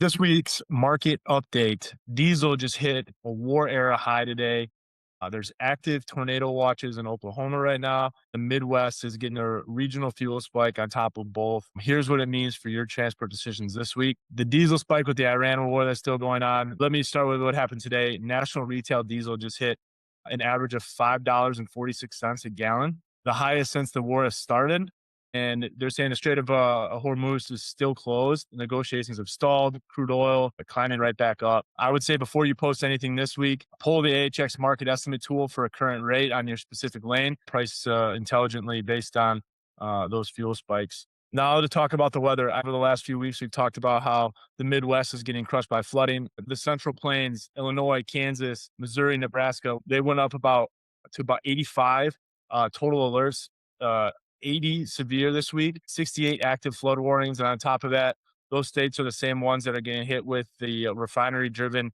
This week's market update. Diesel just hit a war era high today. There's active tornado watches in Oklahoma right now. The Midwest is getting a regional fuel spike on top of both. Here's what it means for your transport decisions this week. The diesel spike with the Iran war that's still going on. Let me start with what happened today. National retail diesel just hit an average of $5.46 a gallon, the highest since the war has started. And they're saying the Strait of Hormuz is still closed. Negotiations have stalled. Crude oil climbing right back up. I would say before you post anything this week, pull the AHX market estimate tool for a current rate on your specific lane. Price intelligently based on those fuel spikes. Now to talk about the weather. Over the last few weeks, we've talked about how the Midwest is getting crushed by flooding. The Central Plains, Illinois, Kansas, Missouri, Nebraska, they went up to about 85 total alerts. 80 severe this week, 68 active flood warnings. And on top of that, those states are the same ones that are getting hit with the refinery driven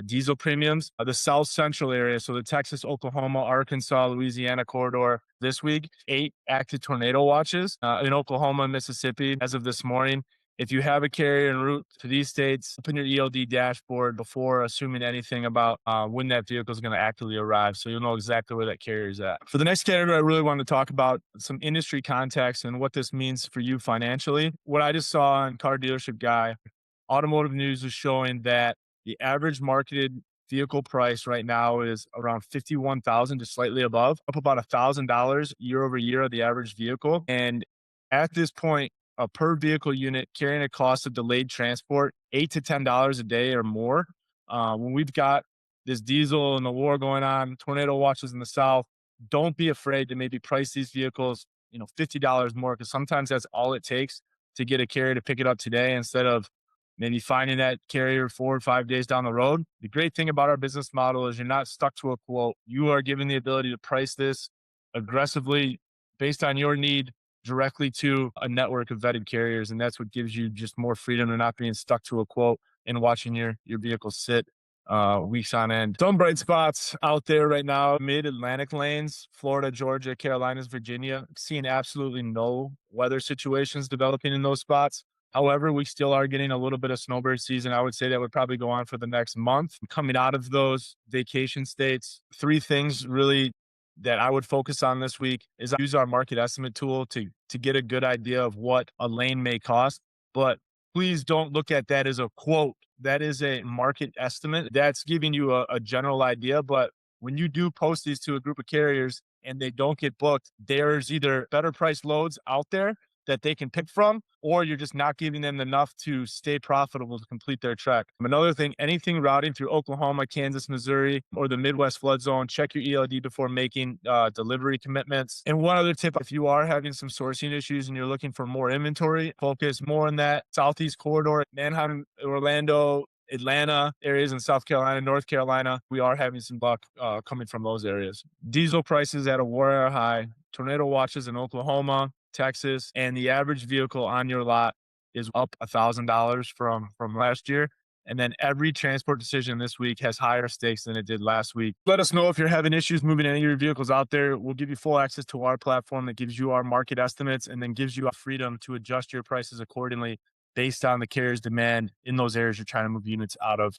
diesel premiums. The South Central area, so the Texas, Oklahoma, Arkansas, Louisiana corridor this week, 8 active tornado watches in Oklahoma and Mississippi as of this morning. If you have a carrier en route to these states, open your ELD dashboard before assuming anything about when that vehicle is going to actually arrive, so you'll know exactly where that carrier is at. For the next category, I really want to talk about some industry context and what this means for you financially. What I just saw on Car Dealership Guy, Automotive News is showing that the average marketed vehicle price right now is around 51,000, just slightly above, up about $1,000 year over year of the average vehicle. And at this point, a per vehicle unit carrying a cost of delayed transport, $8 to $10 a day or more. When we've got this diesel and the war going on, tornado watches in the South, don't be afraid to maybe price these vehicles, $50 more, because sometimes that's all it takes to get a carrier to pick it up today instead of maybe finding that carrier 4 or 5 days down the road. The great thing about our business model is you're not stuck to a quote. You are given the ability to price this aggressively based on your need directly to a network of vetted carriers. And that's what gives you just more freedom to not being stuck to a quote and watching your vehicle sit weeks on end. Some bright spots out there right now, mid-Atlantic lanes, Florida, Georgia, Carolinas, Virginia, seeing absolutely no weather situations developing in those spots. However, we still are getting a little bit of snowbird season. I would say that would probably go on for the next month. Coming out of those vacation states, 3 things really that I would focus on this week is use our market estimate tool to get a good idea of what a lane may cost. But please don't look at that as a quote. That is a market estimate. That's giving you a general idea. But when you do post these to a group of carriers and they don't get booked, there's either better price loads out there that they can pick from, or you're just not giving them enough to stay profitable to complete their trek. Another thing, anything routing through Oklahoma, Kansas, Missouri, or the Midwest flood zone, check your ELD before making delivery commitments. And one other tip, if you are having some sourcing issues and you're looking for more inventory, focus more on that Southeast corridor, Manhattan, Orlando, Atlanta areas in South Carolina, North Carolina. We are having some luck coming from those areas. Diesel prices at a war era high, tornado watches in Oklahoma, Texas, and the average vehicle on your lot is up $1,000 from last year. And then every transport decision this week has higher stakes than it did last week. Let us know if you're having issues moving any of your vehicles out there. We'll give you full access to our platform that gives you our market estimates and then gives you a freedom to adjust your prices accordingly based on the carrier's demand in those areas you're trying to move units out of.